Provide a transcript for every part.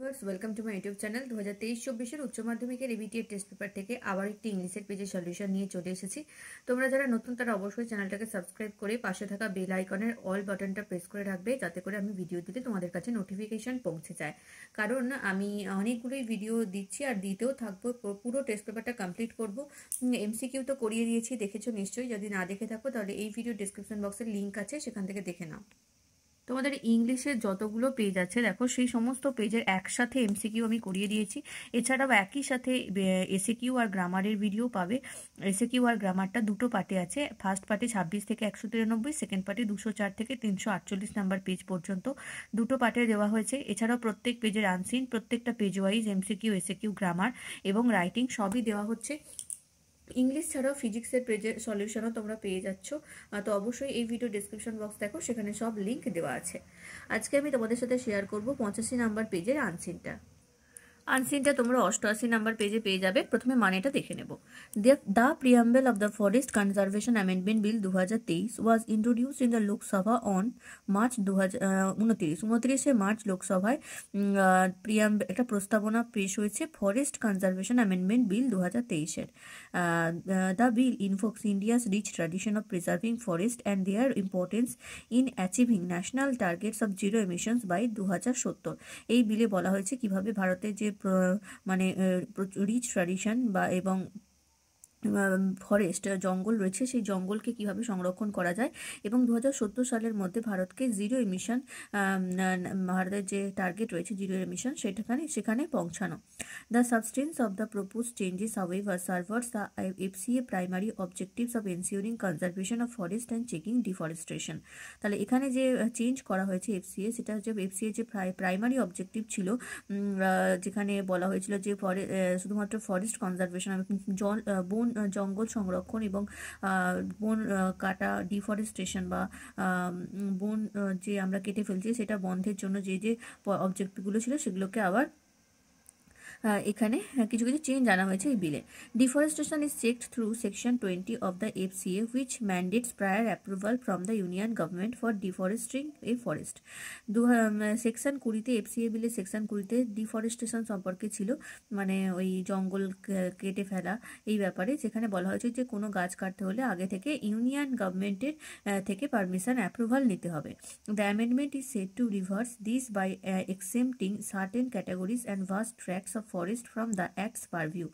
Welcome to my YouTube channel. 2023-24 উচ্চ মাধ্যমিকের ABTA test paper থেকে আবার একটি ইংলিশের পেজের সলিউশন নিয়ে চলে এসেছি। তোমরা যারা নতুন তারা অবশ্যই চ্যানেলটাকে সাবস্ক্রাইব করে পাশে থাকা বেল আইকনের অল বাটনটা প্রেস করে রাখবে, যাতে করে আমি ভিডিও দিলে তোমাদের কাছে নোটিফিকেশন পৌঁছে যায়। কারণ আমি অনেকগুলোই ভিডিও দিচ্ছি আর দিতেও থাকবো। পুরো টেস্ট পেপারটা কমপ্লিট করবো। এমসিকিউ তো করিয়ে দিয়েছি, দেখেছো নিশ্চয়ই। যদি না দেখে থাকো তাহলে এই ভিডিও ডিসক্রিপশন বক্সের লিঙ্ক আছে, সেখান থেকে দেখে নাও। তোমাদের ইংলিশের যতগুলো পেজ আছে দেখো, সেই সমস্ত পেজের একসাথে এমসিকিউ আমি করিয়ে দিয়েছি। এছাড়াও একই সাথে এসএকিউ আর গ্রামারের ভিডিও পাবে। এসএকিউ আর গ্রামারটা দুটো পার্টে আছে। ফার্স্ট পার্টে 26 থেকে 193, সেকেন্ড পার্টে 204 থেকে 348 নাম্বার পেজ পর্যন্ত দুটো পার্টে দেওয়া হয়েছে। এছাড়াও প্রত্যেক পেজের আনসিন, প্রত্যেকটা page wise MCQ, SAQ, grammar এবং রাইটিং সবই দেওয়া হচ্ছে। ইংলিশ ছাড়াও ফিজিক্সের পেজের সলিউশনও তোমরা পেয়ে যাচ্ছ। তো অবশ্যই এই ভিডিও ডিসক্রিপশন বক্স দেখো, সেখানে সব লিঙ্ক দেওয়া আছে। আজকে আমি তোমাদের সাথে শেয়ার করব 85 নাম্বার পেজের আনসিনটা। আনসিনটা তোমরা 88 নাম্বার পেজে পেয়ে যাবে। প্রথমে মানেটা দেখে নেব। The preamble of the forest conservation amendment bill 2023 was introduced in the Lok Sabha on March 29 March লোকসভায় একটা প্রস্তাবনা পেশ হয়েছে ফরেস্ট কনজারভেশন অ্যামেন্ডমেন্ট বিল 2023-এর। The bill invokes India's rich tradition of preserving forest and their importance in achieving national targets of zero emissions by 2070। এই বিলে বলা হয়েছে কিভাবে ভারতের যে মানে রিচ ট্র্যাডিশন বা এবং ফরেস্ট জঙ্গল রয়েছে, সেই জঙ্গলকে কিভাবে সংরক্ষণ করা যায় এবং 2070 সালের মধ্যে ভারতকে জিরো এমিশন, ভারতের যে টার্গেট রয়েছে জিরো এমিশন সেখানে পৌঁছানো। The substance of the propose changes however serves the FCA primary objectives of ensuring conservation of forest and checking deforestation. তাহলে এখানে যে চেঞ্জ করা হয়েছে এফসিএ, সেটা হচ্ছে এফসিএ যে প্রাইমারি অবজেক্টিভ ছিল, যেখানে বলা হয়েছিল যে শুধুমাত্র ফরেস্ট কনজারভেশন, বন জঙ্গল সংরক্ষণ এবং বন কাটা, ডিফরেস্টেশন বা বন যে আমরা কেটে ফেলছি সেটা বন্ধের জন্য যে যে অবজেক্টগুলো ছিল সেগুলোকে আবার এখানে কিছু কিছু চেঞ্জ আনা হয়েছে এই বিলে। Deforestation is checked through section 20 of the FCA which mandates prior approval from the union government for deforesting a forest. Section 20-তে এফসিএ বিলে সেকশন 20-তে ডিফরেস্টেশন সম্পর্কে ছিল, মানে ওই জঙ্গল কেটে ফেলা এই ব্যাপারে, যেখানে বলা হয়েছে যে কোনো গাছ কাটতে হলে আগে থেকে ইউনিয়ন গভর্নমেন্টের থেকে পারমিশন অ্যাপ্রুভাল নিতে হবে। The amendment is said to reverse this by exempting certain categories and vast tracts of forest from the act's purview.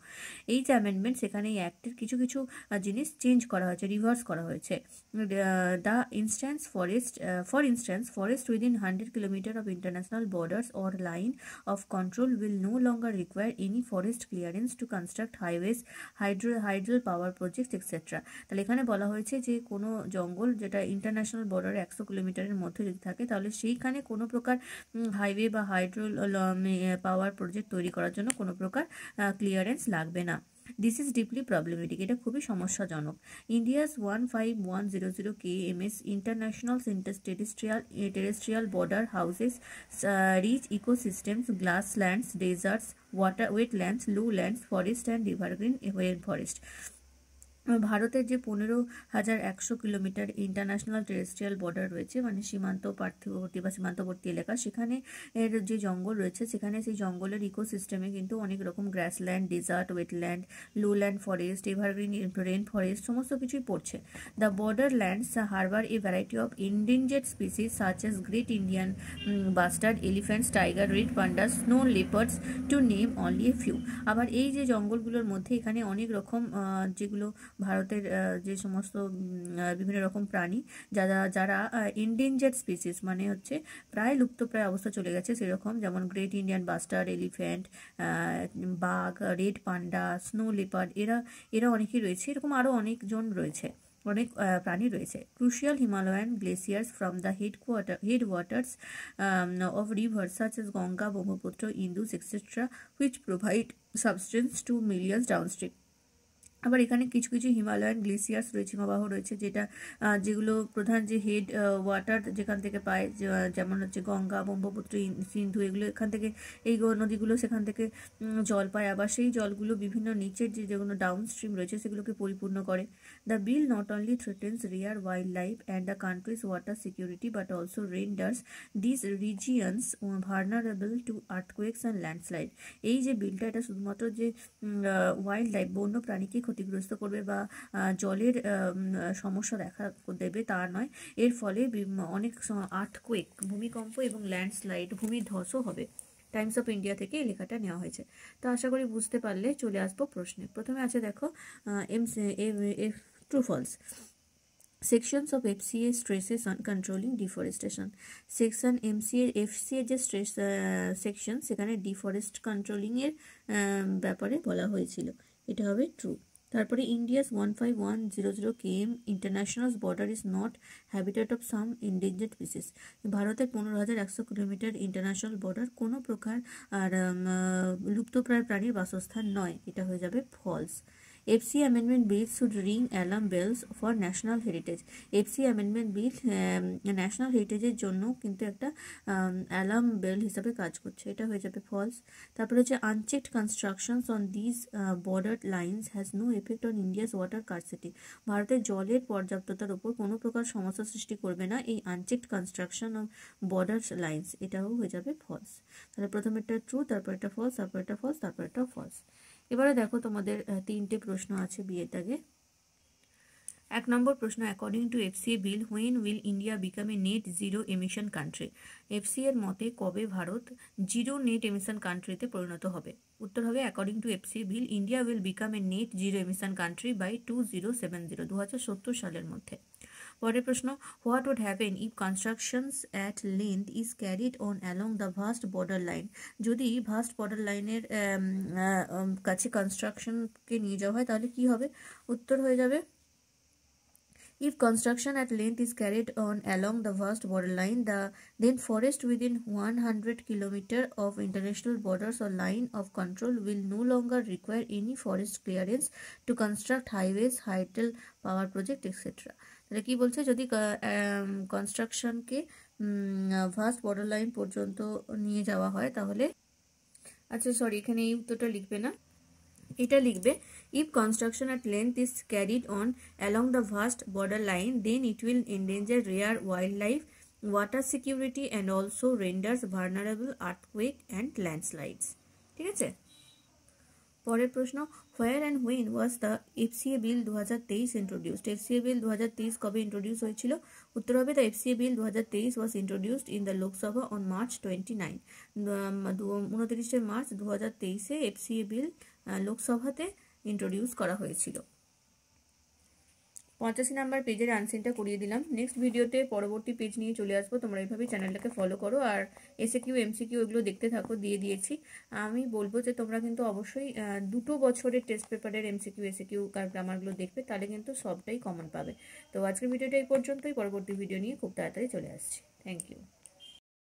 এই যে অ্যামেন্ডমেন্ট, সেখানে এই অ্যাক্টের কিছু কিছু জিনিস চেঞ্জ করা হয়েছে, রিভার্স করা হয়েছে। The instance for instance forest within 100 kilometre of international borders or line of control will no longer require any forest clearance to construct highways, hydro power project etcetera. তাহলে এখানে বলা হয়েছে যে কোনো জঙ্গল যেটা ইন্টারন্যাশনাল বর্ডারে 100 কিলোমিটারের মধ্যে যদি থাকে, তাহলে সেইখানে কোনো প্রকার হাইওয়ে বা হাইড্রো পাওয়ার প্রজেক্ট তৈরি করার জন্য কোনো প্রকার ক্লিয়ারেন্স লাগবে না। দিস ইজ ডিপলি প্রবলেমেটিক, এটা খুবই সমস্যাজনক। India's 15100 kms international terrestrial border houses rich ecosystems, grasslands, deserts, wetlands, lowlands, forest and evergreen forest. ভারতের যে 15,100 কিলোমিটার ইন্টারন্যাশনাল টেরেস্ট্রিয়াল বর্ডার রয়েছে, মানে সীমান্ত প্রার্থীবর্তী বা সীমান্তবর্তী এলাকা, সেখানে এর যে জঙ্গল রয়েছে, সেখানে সেই জঙ্গলের ইকোসিস্টেমে কিন্তু অনেক রকম grassland, desert, wetland, lowland forest, evergreen rain forest সমস্ত কিছুই পড়ছে। The border lands harbour a variety of endangered species such as great Indian bustard, elephants, tiger, red pandas, snow leopards, to name only a few. আবার এই যে জঙ্গলগুলোর মধ্যে এখানে অনেক রকম যেগুলো ভারতের যে সমস্ত বিভিন্ন রকম প্রাণী যারা এন্ডেঞ্জার্ড স্পিসিস, মানে হচ্ছে প্রায় লুপ্তপ্রায় অবস্থা চলে গেছে সেরকম, যেমন গ্রেট ইন্ডিয়ান বাস্টার্ড, এলিফ্যান্ট, বাঘ, রেড পান্ডা, স্নো লেপার্ড, এরা অনেকেই রয়েছে। এরকম আরও অনেকজন রয়েছে, অনেক প্রাণী রয়েছে। Crucial Himalayan glaciers from the head waters of rivers such as Ganga, Brahmaputra, Indus et cetera which provide substance to millions downstream. আবার এখানে কিছু কিছু হিমালয়ান গ্লেসিয়ার্স রয়েছে, হিমবাহ রয়েছে, যেগুলো প্রধান যে হেড ওয়াটার যেখান থেকে পায়, যেমন হচ্ছে গঙ্গা, ব্রহ্মপুত্র, সিন্ধু, এগুলো এখান থেকে, এই নদীগুলো সেখান থেকে জল পায়। আবার সেই জলগুলো বিভিন্ন নিচের যেগুলো ডাউন স্ট্রিম রয়েছে সেগুলোকে পরিপূর্ণ করে। The bill not only threatens rare wild life and the country's water security but also renders this regions vulnerable to earthquakes and landslide. এই যে বিলটা, এটা শুধুমাত্র যে ওয়াইল্ড লাইফ, বন্য প্রাণীকে ক্ষতিগ্রস্ত করবে বা জলের সমস্যা দেখা দেবে তা নয়, এর ফলে অনেক আর্থকুয়েক, ভূমিকম্প, এবং ল্যান্ডস্লাইড, ভূমিধসও হবে। টাইমস অফ ইন্ডিয়া থেকে এই লেখাটা নেওয়া হয়েছে। তো আশা করি বুঝতে পারলে। চলে আসবো প্রশ্নে। প্রথমে আছে দেখো true false. Sections of FCA stresses on controlling deforestation. Section FCA যে স্ট্রেস সেকশন, সেখানে ডিফরেস্ট কন্ট্রোলিং এর ব্যাপারে বলা হয়েছিল, এটা হবে ট্রু। তারপরে India's 15100 km international border is not habitat of some endangered species. ভারতের 15,100 কিলোমিটার ইন্টারন্যাশনাল বর্ডার কোনো প্রকার আর লুপ্তপ্রায় প্রাণীর বাসস্থান নয়, এটা হয়ে যাবে false. FCA amendment bill should ring alarm bells for national heritage. FCA amendment bill national হেরিটেজের জন্য কিন্তু একটা অ্যালার্ম বেল হিসাবে কাজ করছে, এটা হয়ে যাবে ফলস। তারপরে হচ্ছে unchecked constructions on this border lines has no effect on India's water scarcity. ভারতের জলের পর্যাপ্ততার উপর কোনো প্রকার সমস্যা সৃষ্টি করবে না এই unchecked construction of border lines, এটাও হয়ে যাবে ফলস। তাহলে প্রথমেরটা ট্রু, তারপর এটা ফলস, তারপর এটা ফলস, তারপর এটা ফলস। এবারে দেখো তোমাদের 3টে প্রশ্ন আছে বিয়ের দাগে। 1 নম্বর প্রশ্ন, according to FCA bill when will India become a net zero emission country. FCA এর মতে কবে ভারত জিরো নেট এমিশন কান্ট্রিতে পরিণত হবে? উত্তর হবে according to FCA bill India will become a net zero emission country by 2070, 2070 সালের মধ্যে। পরের প্রশ্ন, what would happen if constructions at length is carried on along the vast border line. যদি ভাস্ট বর্ডার লাইনের কাছে কনস্ট্রাকশনকে নিয়ে যাওয়া হয় তাহলে কি হবে? উত্তর হয়ে যাবে if construction at length is carried on along the vast borderline, then forest within 100 km of international borders or line of control will no longer require any forest clearance to construct highways, hydel power project, etc. তাহলে কি বলছে, যদি কনস্ট্রাকশনকে vast border line পর্যন্ত নিয়ে যাওয়া হয় তাহলে, আচ্ছা সরি, এখানে এই উত্তরটা লিখবে না, এটা লিখবে if construction at length is carried on along the vast border line, then it will endanger rare wildlife, water security and also renders vulnerable earthquake and landslides. ঠিক আছে। পরের প্রশ্ন, where and when was the FCA bill 2023 introduced? FCA bill 2023 কবে introduce হয়েছিল? উত্তর হবে the FCA bill 2023 was introduced in the Lok Sabha on March 29. 29 March 2023 FCA bill লোকসভাতে introduce করা হয়েছিল। 85 নাম্বার পেজের আনসারটা করিয়ে দিলাম। নেক্সট ভিডিওতে পরবর্তী পেজ নিয়ে চলে আসবো। তোমরা এইভাবেই চ্যানেলটাকে ফলো করো আর এসএকিউ এমসিকিউ এগুলো দেখতে থাকো, দিয়ে দিয়েছি। আমি বলবো যে তোমরা কিন্তু অবশ্যই 2 বছরের টেস্ট পেপারের এমসিকিউ এসএকিউ আর গ্রামারগুলো দেখবে, তাহলে কিন্তু সবটাই কমন পাবে। তো আজকের ভিডিওটা এই পর্যন্তই, পরবর্তী ভিডিও নিয়ে খুব তাড়াতাড়ি চলে আসছি। Thank you.